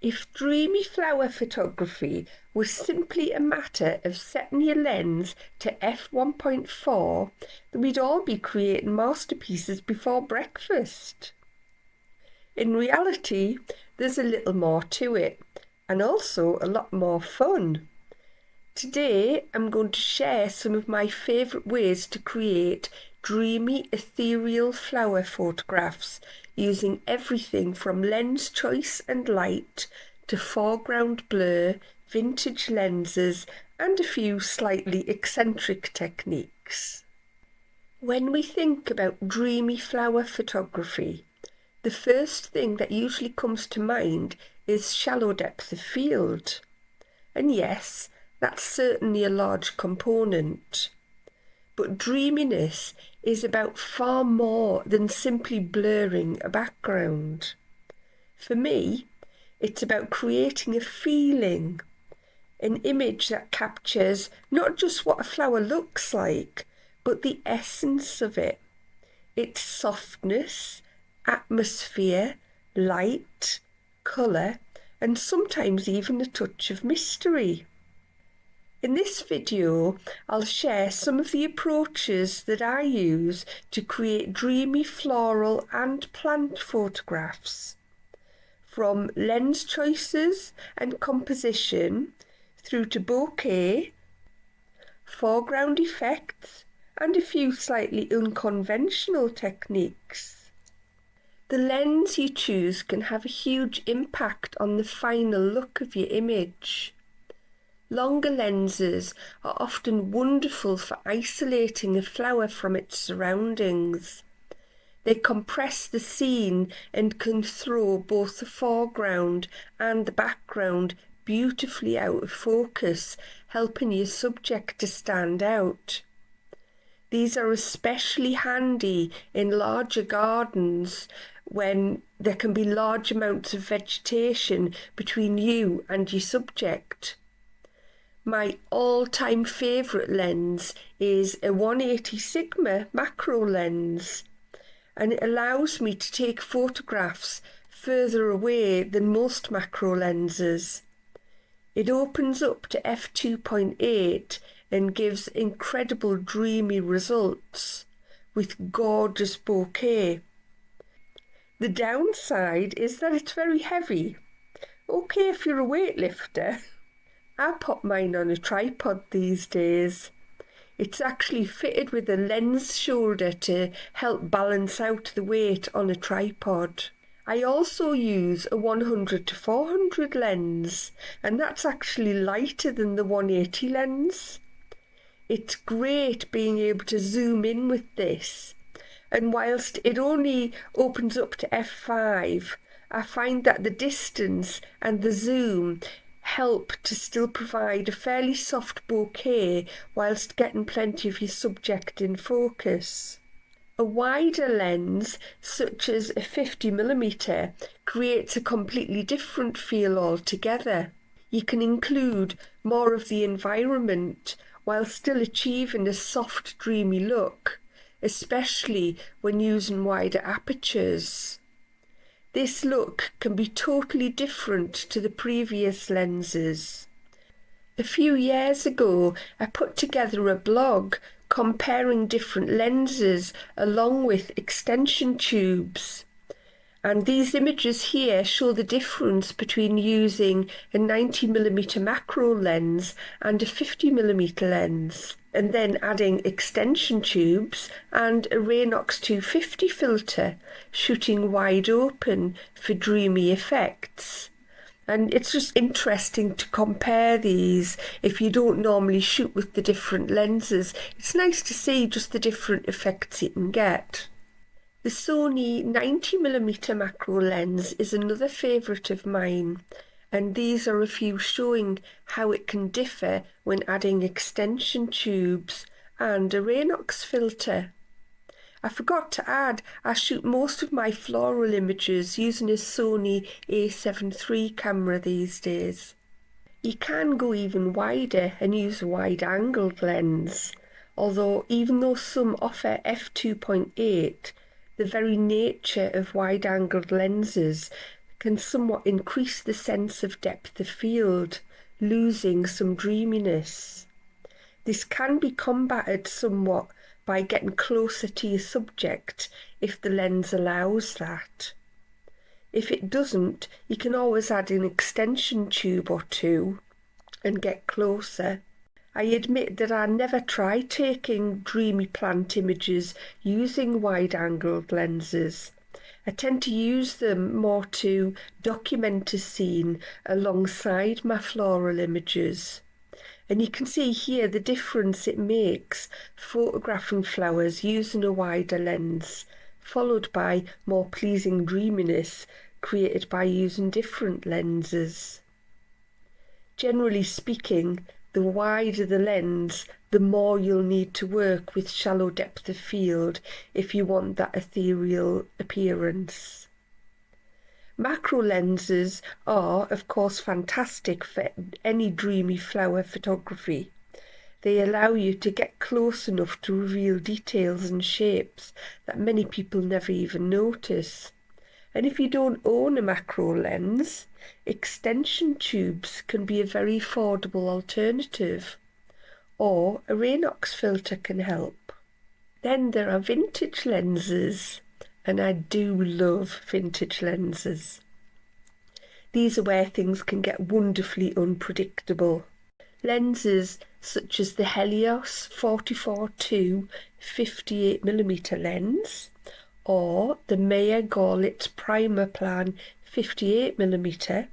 If dreamy flower photography was simply a matter of setting your lens to f1.4, then we'd all be creating masterpieces before breakfast. In reality, there's a little more to it, and also a lot more fun. Today, I'm going to share some of my favourite ways to create dreamy, ethereal flower photographs using everything from lens choice and light to foreground blur, vintage lenses, and a few slightly eccentric techniques. When we think about dreamy flower photography, the first thing that usually comes to mind is shallow depth of field. And yes, that's certainly a large component. But dreaminess is about far more than simply blurring a background. For me, it's about creating a feeling, an image that captures not just what a flower looks like, but the essence of it, its softness, atmosphere, light, colour, and sometimes even a touch of mystery. In this video, I'll share some of the approaches that I use to create dreamy floral and plant photographs. From lens choices and composition through to bokeh, foreground effects, and a few slightly unconventional techniques. The lens you choose can have a huge impact on the final look of your image. Longer lenses are often wonderful for isolating a flower from its surroundings. They compress the scene and can throw both the foreground and the background beautifully out of focus, helping your subject to stand out. These are especially handy in larger gardens when there can be large amounts of vegetation between you and your subject. My all-time favourite lens is a 180 Sigma macro lens, and it allows me to take photographs further away than most macro lenses. It opens up to f2.8 and gives incredible dreamy results with gorgeous bokeh. The downside is that it's very heavy. Okay if you're a weightlifter. I pop mine on a tripod these days. It's actually fitted with a lens shoulder to help balance out the weight on a tripod. I also use a 100 to 400 lens, and that's actually lighter than the 180 lens. It's great being able to zoom in with this, and whilst it only opens up to f5, I find that the distance and the zoom help to still provide a fairly soft bokeh whilst getting plenty of your subject in focus. A wider lens, such as a 50mm, creates a completely different feel altogether. You can include more of the environment while still achieving a soft, dreamy look, especially when using wider apertures. This look can be totally different to the previous lenses. A few years ago, I put together a blog comparing different lenses along with extension tubes. And these images here show the difference between using a 90mm macro lens and a 50mm lens, and then adding extension tubes and a Raynox 250 filter, shooting wide open for dreamy effects. And it's just interesting to compare these if you don't normally shoot with the different lenses. It's nice to see just the different effects you can get. The Sony 90mm macro lens is another favourite of mine, and these are a few showing how it can differ when adding extension tubes and a Raynox filter. I forgot to add, I shoot most of my floral images using a Sony a7 III camera these days. You can go even wider and use a wide-angled lens, although even though some offer f2.8, the very nature of wide-angled lenses can somewhat increase the sense of depth of field, losing some dreaminess. This can be combated somewhat by getting closer to your subject if the lens allows that. If it doesn't, you can always add an extension tube or two and get closer. I admit that I never tried taking dreamy plant images using wide-angled lenses. I tend to use them more to document a scene alongside my floral images. And you can see here the difference it makes photographing flowers using a wider lens, followed by more pleasing dreaminess created by using different lenses. Generally speaking, the wider the lens, the more you'll need to work with shallow depth of field if you want that ethereal appearance. Macro lenses are, of course, fantastic for any dreamy flower photography. They allow you to get close enough to reveal details and shapes that many people never even notice. And if you don't own a macro lens, extension tubes can be a very affordable alternative, or a Raynox filter can help. Then there are vintage lenses, and I do love vintage lenses. These are where things can get wonderfully unpredictable. Lenses such as the Helios 44-2 58mm lens, or the Meyer Gorlitz Primer Plan 58mm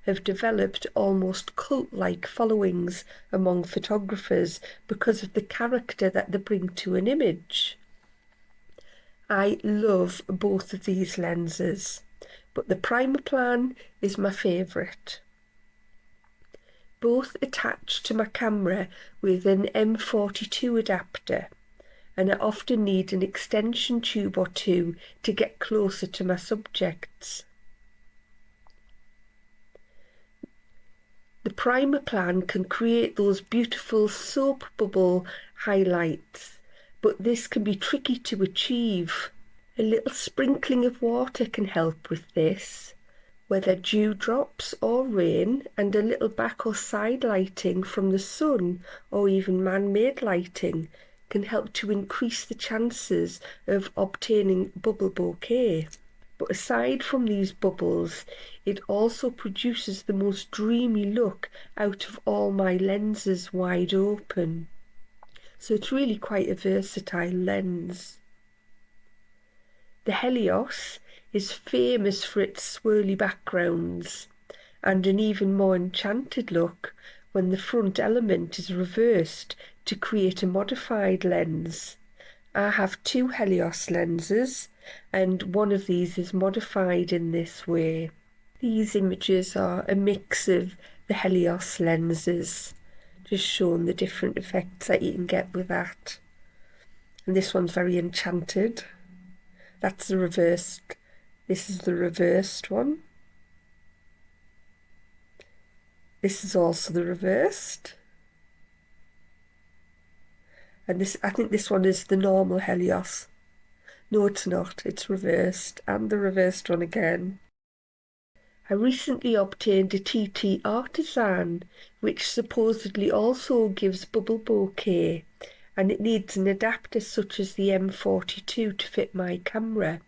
have developed almost cult-like followings among photographers because of the character that they bring to an image. I love both of these lenses, but the Primer Plan is my favourite. Both attach to my camera with an M42 adapter, and I often need an extension tube or two to get closer to my subjects. The Primer Plan can create those beautiful soap bubble highlights, but this can be tricky to achieve. A little sprinkling of water can help with this, whether dewdrops or rain, and a little back or side lighting from the sun or even man-made lighting can help to increase the chances of obtaining bubble bokeh. But aside from these bubbles, it also produces the most dreamy look out of all my lenses wide open. So it's really quite a versatile lens. The Helios is famous for its swirly backgrounds and an even more enchanted look when the front element is reversed to create a modified lens. I have two Helios lenses, and one of these is modified in this way. These images are a mix of the Helios lenses, just showing the different effects that you can get with that. And this one's very enchanted. That's the reversed. This is the reversed one. This is also the reversed. And this, I think this one is the normal Helios. No, it's not. It's reversed. And the reversed one again. I recently obtained a TT Artisan, which supposedly also gives bubble bokeh, and it needs an adapter such as the M42 to fit my camera.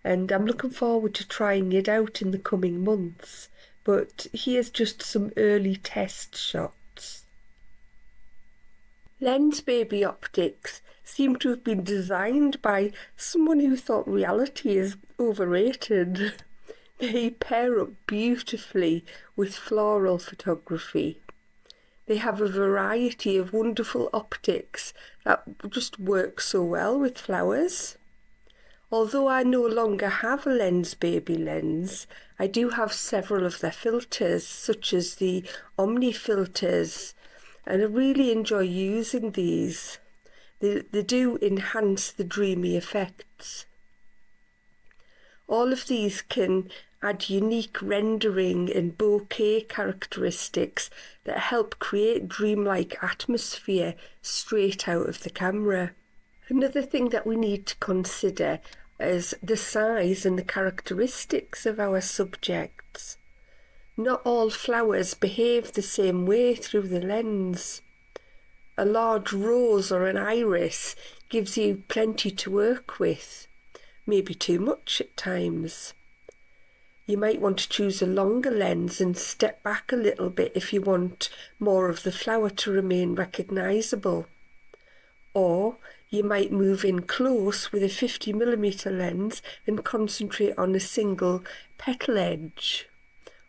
And I'm looking forward to trying it out in the coming months. But here's just some early test shots. Lens baby optics seem to have been designed by someone who thought reality is overrated. They pair up beautifully with floral photography. They have a variety of wonderful optics that just work so well with flowers. Although I no longer have a lens baby lens, I do have several of their filters, such as the Omni filters, and I really enjoy using these. They do enhance the dreamy effects. All of these can add unique rendering and bokeh characteristics that help create dreamlike atmosphere straight out of the camera. Another thing that we need to consider as the size and the characteristics of our subjects. Not all flowers behave the same way through the lens. A large rose or an iris gives you plenty to work with, maybe too much at times. You might want to choose a longer lens and step back a little bit if you want more of the flower to remain recognisable. Or you might move in close with a 50mm lens and concentrate on a single petal edge,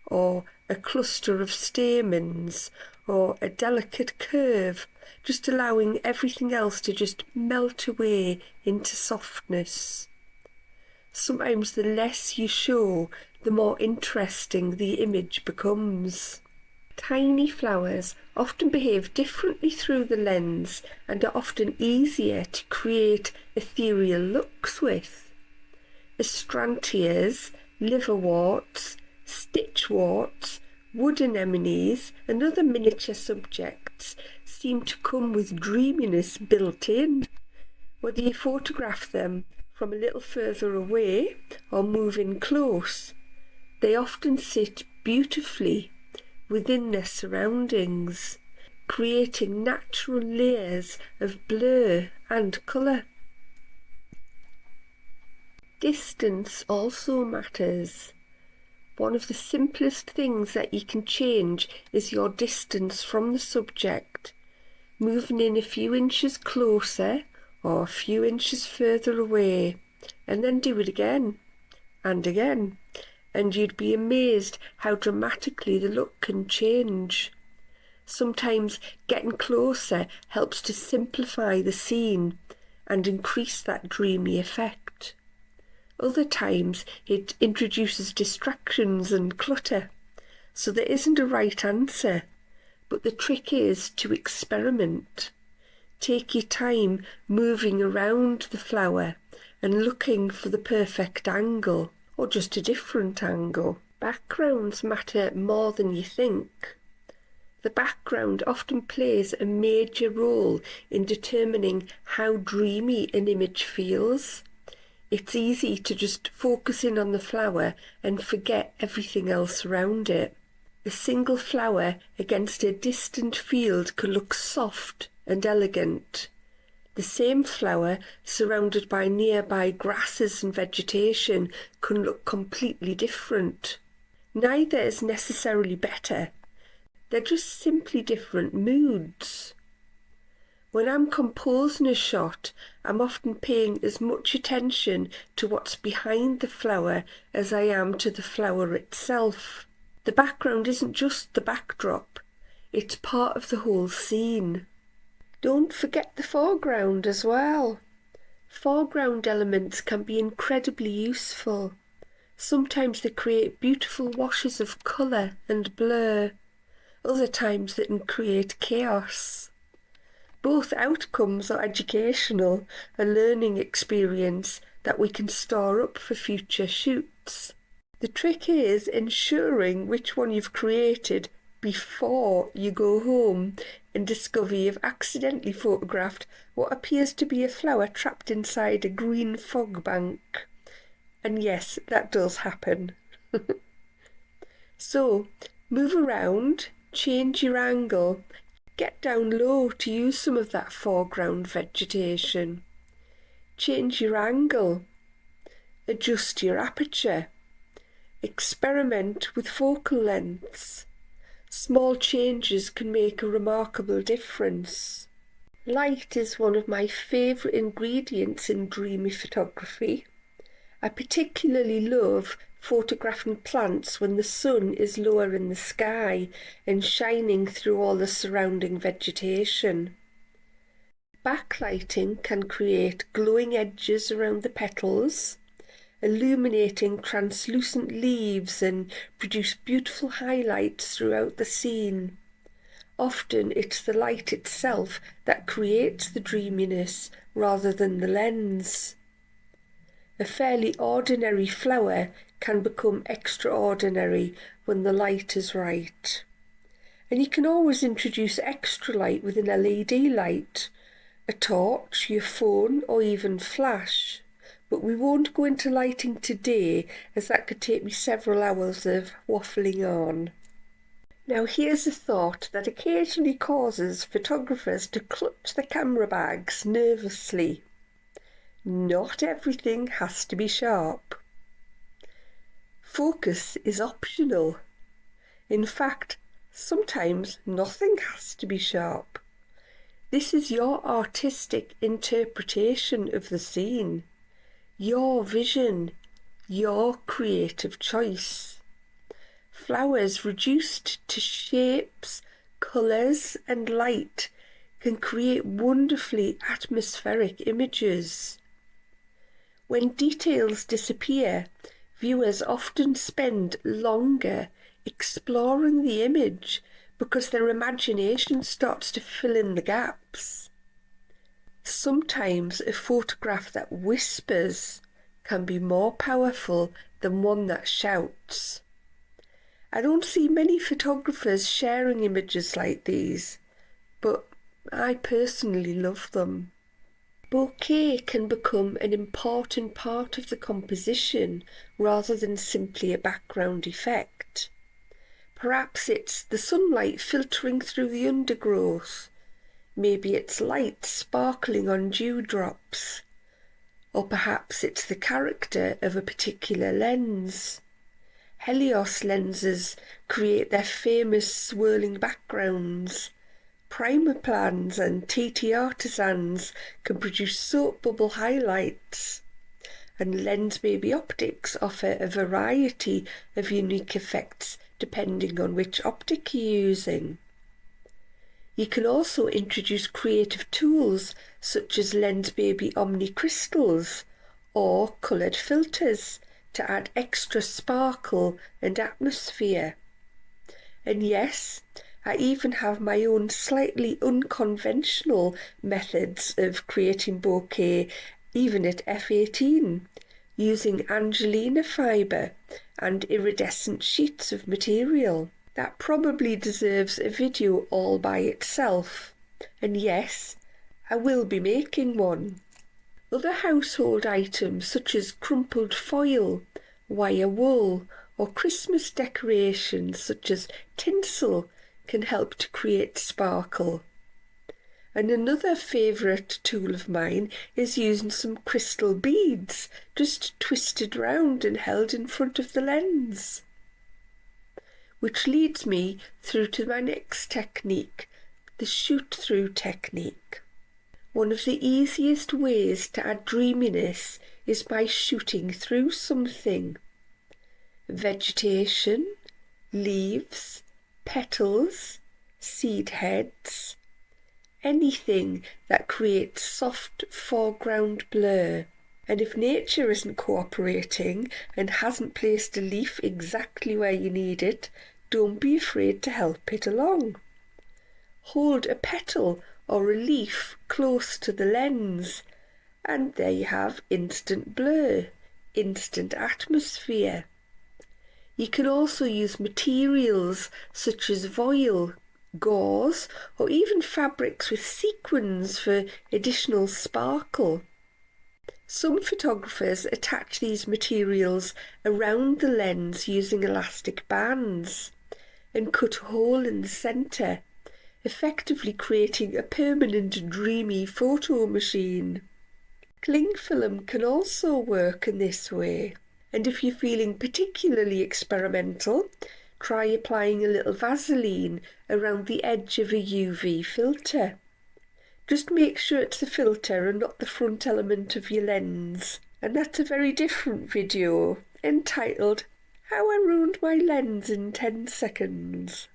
or a cluster of stamens, or a delicate curve, just allowing everything else to just melt away into softness. Sometimes the less you show, the more interesting the image becomes. Tiny flowers often behave differently through the lens and are often easier to create ethereal looks with. Astrantias, liverworts, stitchworts, wood anemones and other miniature subjects seem to come with dreaminess built in. Whether you photograph them from a little further away or move in close, they often sit beautifully within their surroundings, creating natural layers of blur and colour. Distance also matters. One of the simplest things that you can change is your distance from the subject, moving in a few inches closer or a few inches further away, and then do it again and again, and you'd be amazed how dramatically the look can change. Sometimes getting closer helps to simplify the scene and increase that dreamy effect. Other times it introduces distractions and clutter, so there isn't a right answer, but the trick is to experiment. Take your time moving around the flower and looking for the perfect angle, or just a different angle. Backgrounds matter more than you think. The background often plays a major role in determining how dreamy an image feels. It's easy to just focus in on the flower and forget everything else around it. A single flower against a distant field can look soft and elegant. The same flower surrounded by nearby grasses and vegetation can look completely different. Neither is necessarily better. They're just simply different moods. When I'm composing a shot, I'm often paying as much attention to what's behind the flower as I am to the flower itself. The background isn't just the backdrop, it's part of the whole scene. Don't forget the foreground as well. Foreground elements can be incredibly useful. Sometimes they create beautiful washes of colour and blur. Other times they can create chaos. Both outcomes are educational, a learning experience that we can store up for future shoots. The trick is ensuring which one you've created before you go home and discover you've accidentally photographed what appears to be a flower trapped inside a green fog bank. And yes, that does happen. So, move around, change your angle, get down low to use some of that foreground vegetation. Change your angle, adjust your aperture, experiment with focal lengths. Small changes can make a remarkable difference. Light is one of my favourite ingredients in dreamy photography. I particularly love photographing plants when the sun is lower in the sky and shining through all the surrounding vegetation. Backlighting can create glowing edges around the petals, illuminating translucent leaves and produce beautiful highlights throughout the scene. Often it's the light itself that creates the dreaminess rather than the lens. A fairly ordinary flower can become extraordinary when the light is right. And you can always introduce extra light with an LED light, a torch, your phone, or even flash. but we won't go into lighting today, as that could take me several hours of waffling on. Now here's a thought that occasionally causes photographers to clutch their camera bags nervously. Not everything has to be sharp. Focus is optional. In fact, sometimes nothing has to be sharp. This is your artistic interpretation of the scene, your vision, your creative choice. Flowers reduced to shapes, colours and light can create wonderfully atmospheric images. When details disappear, viewers often spend longer exploring the image because their imagination starts to fill in the gaps. Sometimes a photograph that whispers can be more powerful than one that shouts. I don't see many photographers sharing images like these, but I personally love them. Bokeh can become an important part of the composition rather than simply a background effect. Perhaps it's the sunlight filtering through the undergrowth. Maybe it's light sparkling on dewdrops. Or perhaps it's the character of a particular lens. Helios lenses create their famous swirling backgrounds. Primer plans and TT artisans can produce soap bubble highlights. And lens baby optics offer a variety of unique effects depending on which optic you're using. You can also introduce creative tools such as lens baby omni crystals or coloured filters to add extra sparkle and atmosphere. And yes, I even have my own slightly unconventional methods of creating bokeh, even at f18, using Angelina fibre and iridescent sheets of material. That probably deserves a video all by itself. And yes, I will be making one. Other household items such as crumpled foil, wire wool, or Christmas decorations such as tinsel can help to create sparkle. And another favourite tool of mine is using some crystal beads, just twisted round and held in front of the lens. Which leads me through to my next technique, the shoot-through technique. One of the easiest ways to add dreaminess is by shooting through something. Vegetation, leaves, petals, seed heads, anything that creates soft foreground blur. And if nature isn't cooperating and hasn't placed a leaf exactly where you need it, don't be afraid to help it along. Hold a petal or a leaf close to the lens, and there you have instant blur, instant atmosphere. You can also use materials such as voile, gauze, or even fabrics with sequins for additional sparkle. Some photographers attach these materials around the lens using elastic bands and cut a hole in the centre, effectively creating a permanent dreamy photo machine. Cling film can also work in this way, and if you're feeling particularly experimental, try applying a little Vaseline around the edge of a UV filter. Just make sure it's the filter and not the front element of your lens. And that's a very different video, entitled How I Ruined My Lens in 10 Seconds.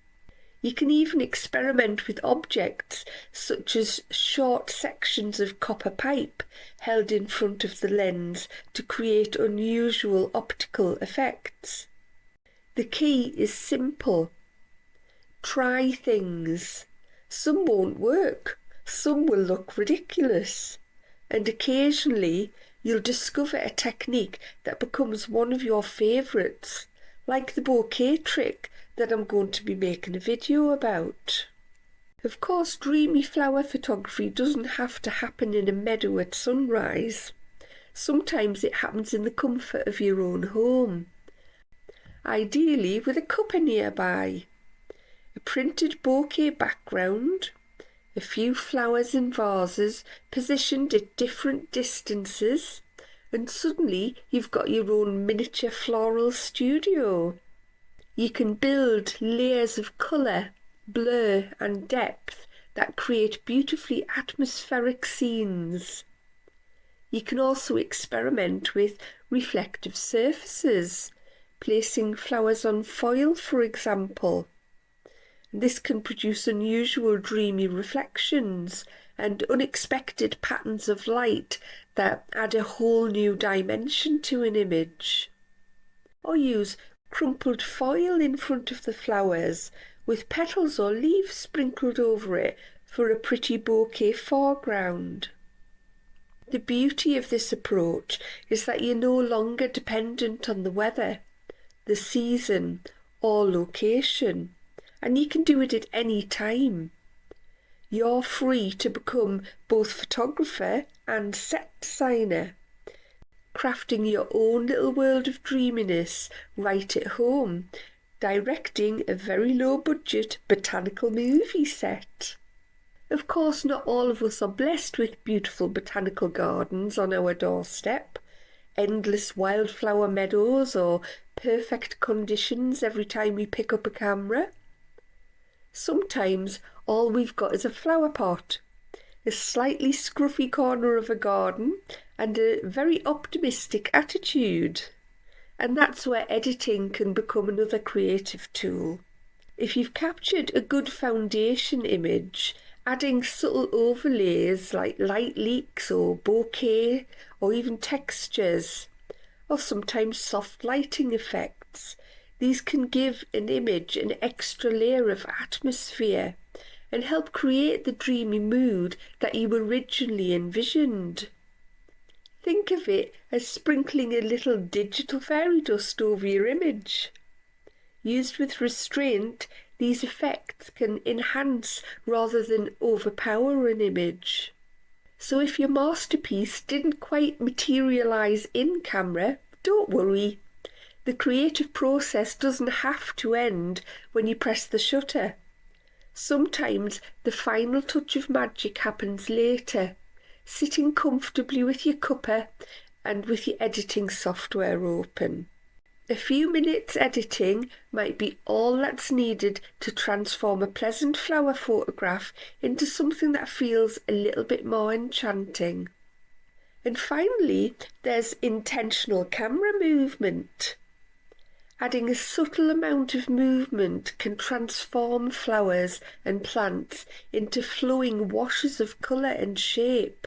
You can even experiment with objects such as short sections of copper pipe held in front of the lens to create unusual optical effects. The key is simple. Try things. Some won't work. Some will look ridiculous, and occasionally you'll discover a technique that becomes one of your favourites, like the bokeh trick that I'm going to be making a video about. Of course, dreamy flower photography doesn't have to happen in a meadow at sunrise. Sometimes it happens in the comfort of your own home, ideally with a cuppa nearby, a printed bokeh background, a few flowers in vases positioned at different distances, and suddenly you've got your own miniature floral studio. You can build layers of colour, blur and depth that create beautifully atmospheric scenes. You can also experiment with reflective surfaces, placing flowers on foil, for example. This can produce unusual dreamy reflections and unexpected patterns of light that add a whole new dimension to an image. Or use crumpled foil in front of the flowers with petals or leaves sprinkled over it for a pretty bokeh foreground. The beauty of this approach is that you're no longer dependent on the weather, the season, or location, and you can do it at any time. You're free to become both photographer and set designer, crafting your own little world of dreaminess right at home, directing a very low-budget botanical movie set. Of course, not all of us are blessed with beautiful botanical gardens on our doorstep, endless wildflower meadows, or perfect conditions every time we pick up a camera. Sometimes all we've got is a flower pot, a slightly scruffy corner of a garden, and a very optimistic attitude. And that's where editing can become another creative tool. If you've captured a good foundation image, adding subtle overlays like light leaks or bokeh or even textures, or sometimes soft lighting effects, these can give an image an extra layer of atmosphere and help create the dreamy mood that you originally envisioned. Think of it as sprinkling a little digital fairy dust over your image. Used with restraint, these effects can enhance rather than overpower an image. So if your masterpiece didn't quite materialise in camera, don't worry. The creative process doesn't have to end when you press the shutter. Sometimes the final touch of magic happens later, sitting comfortably with your cuppa and with your editing software open. A few minutes editing might be all that's needed to transform a pleasant flower photograph into something that feels a little bit more enchanting. And finally, there's intentional camera movement. Adding a subtle amount of movement can transform flowers and plants into flowing washes of colour and shape,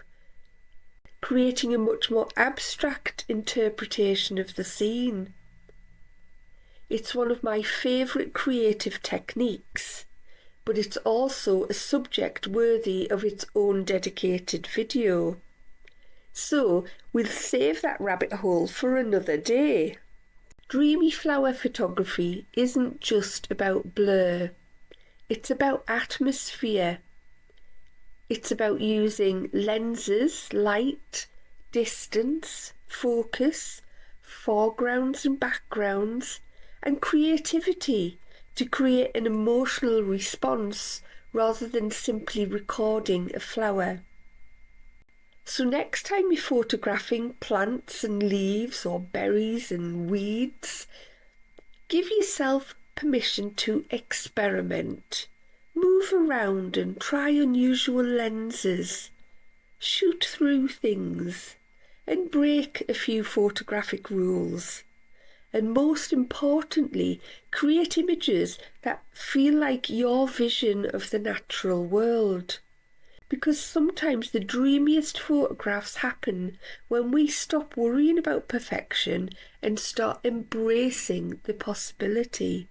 creating a much more abstract interpretation of the scene. It's one of my favourite creative techniques, but it's also a subject worthy of its own dedicated video. So we'll save that rabbit hole for another day. Dreamy flower photography isn't just about blur, it's about atmosphere. It's about using lenses, light, distance, focus, foregrounds and backgrounds, and creativity to create an emotional response rather than simply recording a flower. So next time you're photographing plants and leaves or berries and weeds, give yourself permission to experiment. Move around and try unusual lenses. Shoot through things and break a few photographic rules. And most importantly, create images that feel like your vision of the natural world. Because sometimes the dreamiest photographs happen when we stop worrying about perfection and start embracing the possibility.